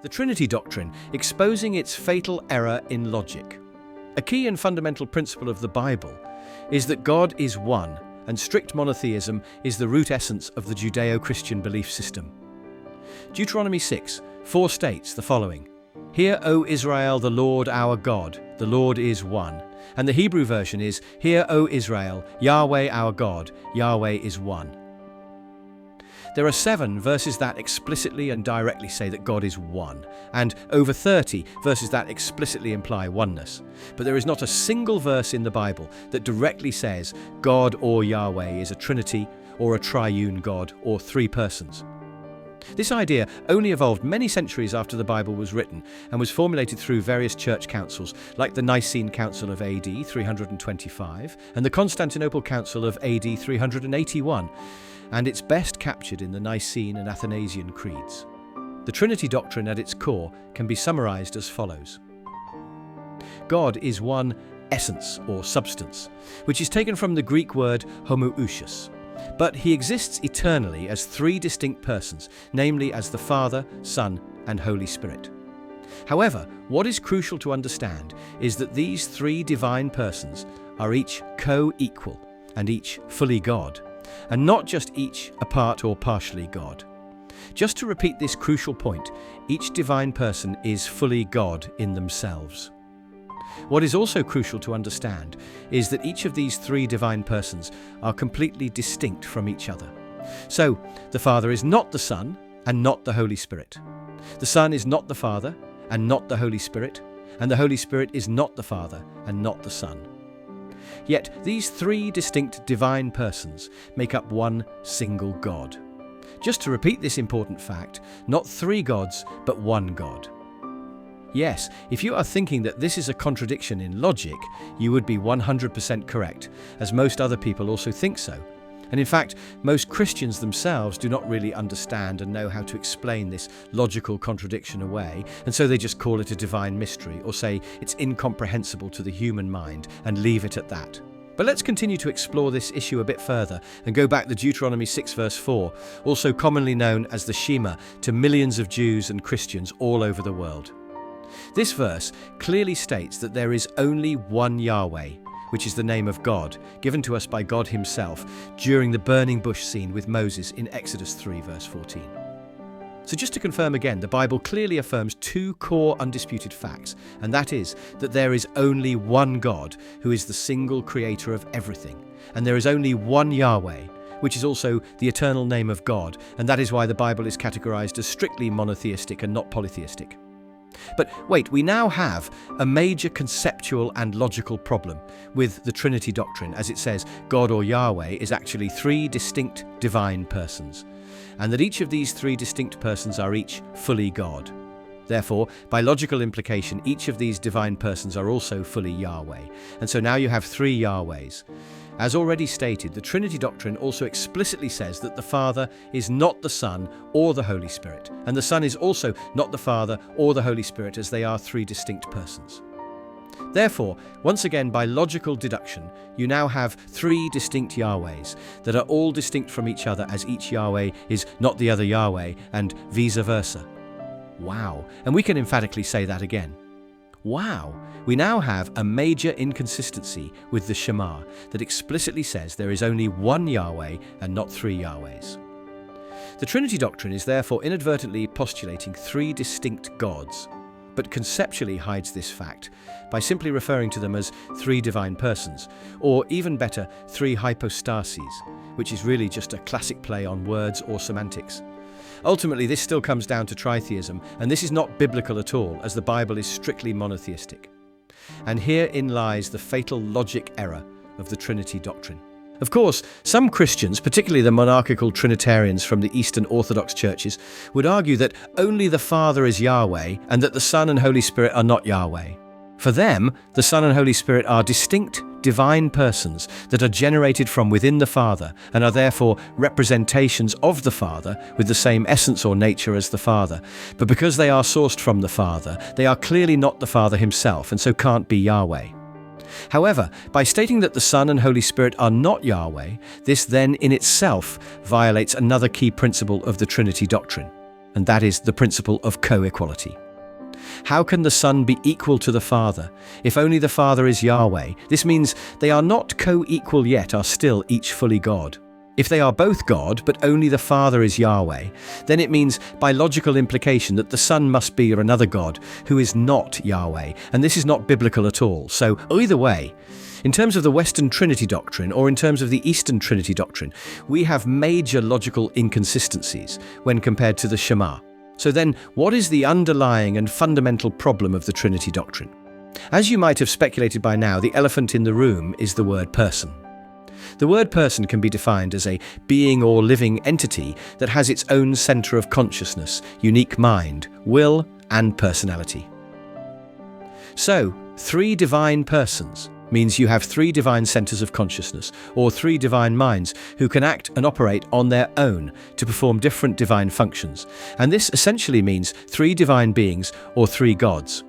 The Trinity Doctrine, exposing its fatal error in logic. A key and fundamental principle of the Bible is that God is one, and strict monotheism is the root essence of the Judeo-Christian belief system. Deuteronomy 6:4 states the following: "Hear, O Israel, the Lord our God, the Lord is one." And the Hebrew version is, "Hear, O Israel, Yahweh our God, Yahweh is one." There are 7 verses that explicitly and directly say that God is one, and over 30 verses that explicitly imply oneness. But there is not a single verse in the Bible that directly says God or Yahweh is a trinity or a triune God or 3 persons. This idea only evolved many centuries after the Bible was written and was formulated through various church councils like the Nicene Council of AD 325 and the Constantinople Council of AD 381, and it's best captured in the Nicene and Athanasian creeds. The Trinity doctrine at its core can be summarized as follows. God is one essence or substance, which is taken from the Greek word homoousios. But he exists eternally as 3 distinct persons, namely as the Father, Son, and Holy Spirit. However, what is crucial to understand is that these 3 divine persons are each co-equal and each fully God, and not just each a part or partially God. Just to repeat this crucial point, each divine person is fully God in themselves. What is also crucial to understand is that each of these 3 divine persons are completely distinct from each other. So, the Father is not the Son and not the Holy Spirit. The Son is not the Father and not the Holy Spirit, and the Holy Spirit is not the Father and not the Son. Yet these 3 distinct divine persons make up one single God. Just to repeat this important fact, not 3 gods, but one God. Yes, if you are thinking that this is a contradiction in logic, you would be 100% correct, as most other people also think so. And in fact, most Christians themselves do not really understand and know how to explain this logical contradiction away, and so they just call it a divine mystery or say it's incomprehensible to the human mind and leave it at that. But let's continue to explore this issue a bit further and go back to Deuteronomy 6 verse 4, also commonly known as the Shema, to millions of Jews and Christians all over the world. This verse clearly states that there is only one Yahweh, which is the name of God, given to us by God himself during the burning bush scene with Moses in Exodus 3 verse 14. So just to confirm again, the Bible clearly affirms 2 core undisputed facts, and that is that there is only one God who is the single creator of everything, and there is only one Yahweh, which is also the eternal name of God, and that is why the Bible is categorized as strictly monotheistic and not polytheistic. But wait, we now have a major conceptual and logical problem with the Trinity doctrine, as it says God or Yahweh is actually 3 distinct divine persons, and that each of these 3 distinct persons are each fully God. Therefore, by logical implication, each of these divine persons are also fully Yahweh, and so now you have 3 Yahwehs. As already stated, the Trinity doctrine also explicitly says that the Father is not the Son or the Holy Spirit, and the Son is also not the Father or the Holy Spirit, as they are 3 distinct persons. Therefore, once again, by logical deduction, you now have 3 distinct Yahwehs that are all distinct from each other, as each Yahweh is not the other Yahweh, and vice versa. Wow, and we can emphatically say that again. Wow, we now have a major inconsistency with the Shema that explicitly says there is only one Yahweh and not 3 Yahwehs. The Trinity doctrine is therefore inadvertently postulating 3 distinct gods, but conceptually hides this fact by simply referring to them as 3 divine persons, or even better, 3 hypostases, which is really just a classic play on words or semantics. Ultimately, this still comes down to tritheism, and this is not biblical at all, as the Bible is strictly monotheistic. And herein lies the fatal logic error of the Trinity doctrine. Of course, some Christians, particularly the monarchical Trinitarians from the Eastern Orthodox churches, would argue that only the Father is Yahweh and that the Son and Holy Spirit are not Yahweh. For them, the Son and Holy Spirit are distinct divine persons that are generated from within the Father and are therefore representations of the Father with the same essence or nature as the Father. But because they are sourced from the Father, they are clearly not the Father himself and so can't be Yahweh. However, by stating that the Son and Holy Spirit are not Yahweh, this then in itself violates another key principle of the Trinity doctrine. and that is the principle of co-equality. How can the Son be equal to the Father if only the Father is Yahweh? This means they are not co-equal yet, are still each fully God. If they are both God, but only the Father is Yahweh, then it means by logical implication that the Son must be another God who is not Yahweh, and this is not biblical at all. So either way, in terms of the Western Trinity doctrine or in terms of the Eastern Trinity doctrine, we have major logical inconsistencies when compared to the Shema. So then, what is the underlying and fundamental problem of the Trinity doctrine? As you might have speculated by now, the elephant in the room is the word person. The word person can be defined as a being or living entity that has its own center of consciousness, unique mind, will, and personality. So, three divine persons means you have three divine centers of consciousness, or three divine minds who can act and operate on their own to perform different divine functions. And this essentially means three divine beings or three gods.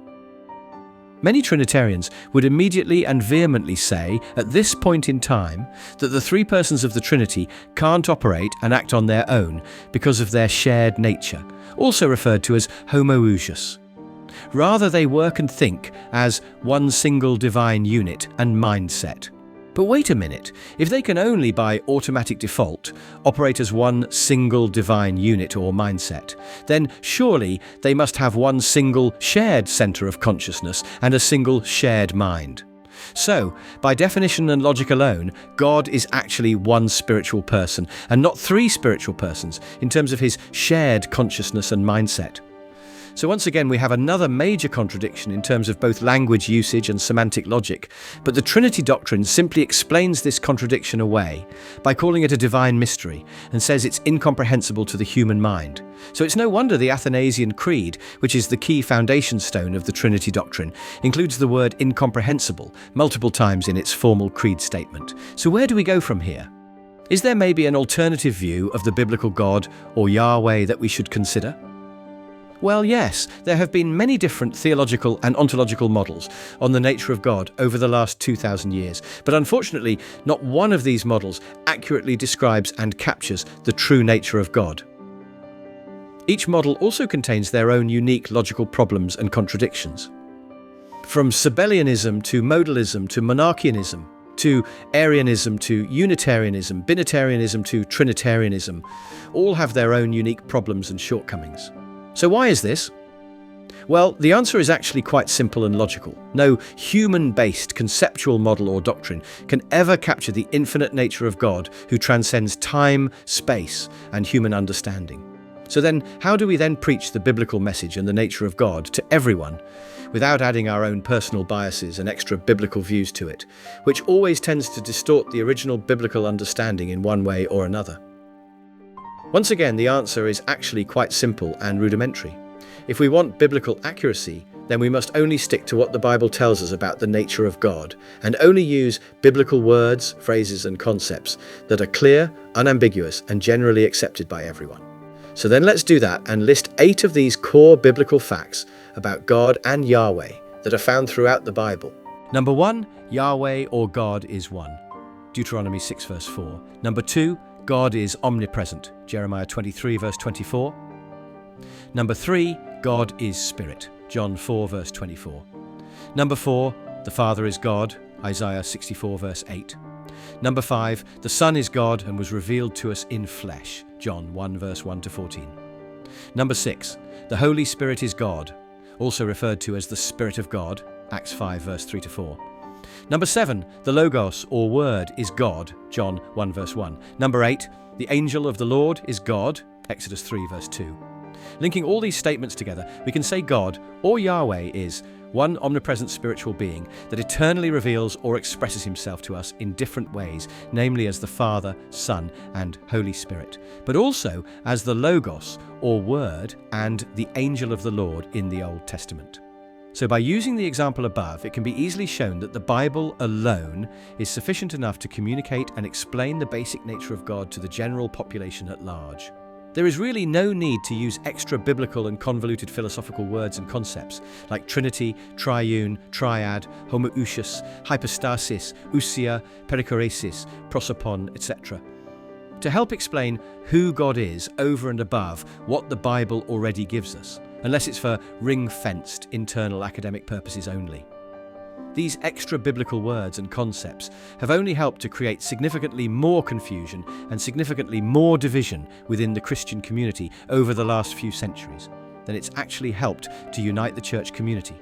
Many Trinitarians would immediately and vehemently say at this point in time that the three persons of the Trinity can't operate and act on their own because of their shared nature, also referred to as homoousios. Rather, they work and think as one single divine unit and mindset. But wait a minute, if they can only by automatic default operate as one single divine unit or mindset, then surely they must have one single shared center of consciousness and a single shared mind. So, by definition and logic alone, God is actually one spiritual person and not three spiritual persons in terms of his shared consciousness and mindset. So once again, we have another major contradiction in terms of both language usage and semantic logic, but the Trinity doctrine simply explains this contradiction away by calling it a divine mystery and says it's incomprehensible to the human mind. So it's no wonder the Athanasian Creed, which is the key foundation stone of the Trinity doctrine, includes the word incomprehensible multiple times in its formal creed statement. So where do we go from here? Is there maybe an alternative view of the biblical God or Yahweh that we should consider? Well, yes, there have been many different theological and ontological models on the nature of God over the last 2,000 years, but unfortunately, not one of these models accurately describes and captures the true nature of God. Each model also contains their own unique logical problems and contradictions. From Sabellianism to modalism to monarchianism, to Arianism to Unitarianism, Binitarianism to Trinitarianism, all have their own unique problems and shortcomings. So why is this? Well, the answer is actually quite simple and logical. No human-based conceptual model or doctrine can ever capture the infinite nature of God who transcends time, space, and human understanding. So then, how do we then preach the biblical message and the nature of God to everyone without adding our own personal biases and extra biblical views to it, which always tends to distort the original biblical understanding in one way or another? Once again, the answer is actually quite simple and rudimentary. If we want biblical accuracy, then we must only stick to what the Bible tells us about the nature of God, and only use biblical words, phrases, and concepts that are clear, unambiguous, and generally accepted by everyone. So then let's do that and list 8 of these core biblical facts about God and Yahweh that are found throughout the Bible. Number 1, Yahweh or God is one. Deuteronomy 6 verse 4. Number 2, God is omnipresent. Jeremiah 23 verse 24. Number 3, God is spirit. John 4 verse 24. Number 4, the Father is God. Isaiah 64 verse 8. Number 5, the Son is God and was revealed to us in flesh. John 1 verse 1 to 14. Number 6, the Holy Spirit is God, also referred to as the Spirit of God. Acts 5 verse 3 to 4. Number 7, the Logos or Word is God. John 1 verse 1. Number 8, the angel of the Lord is God. Exodus 3 verse 2. Linking all these statements together, we can say God, or Yahweh, is one omnipresent spiritual being that eternally reveals or expresses himself to us in different ways, namely as the Father, Son, and Holy Spirit, but also as the Logos, or Word, and the angel of the Lord in the Old Testament. So by using the example above, it can be easily shown that the Bible alone is sufficient enough to communicate and explain the basic nature of God to the general population at large. There is really no need to use extra biblical and convoluted philosophical words and concepts like Trinity, Triune, Triad, Homoousios, Hypostasis, Ousia, Perichoresis, Prosopon, etc. to help explain who God is over and above what the Bible already gives us, unless it's for ring-fenced internal academic purposes only. These extra biblical words and concepts have only helped to create significantly more confusion and significantly more division within the Christian community over the last few centuries than it's actually helped to unite the church community.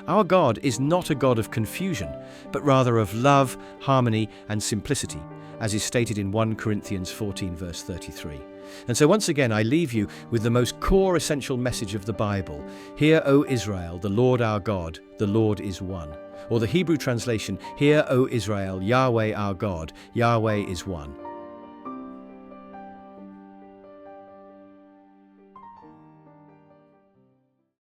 Our God is not a God of confusion, but rather of love, harmony, and simplicity, as is stated in 1 Corinthians 14 verse 33. And so once again I leave you with the most core essential message of the Bible. Hear, O Israel, the Lord our God, the Lord is one. Or the Hebrew translation, Hear, O Israel, Yahweh our God, Yahweh is one.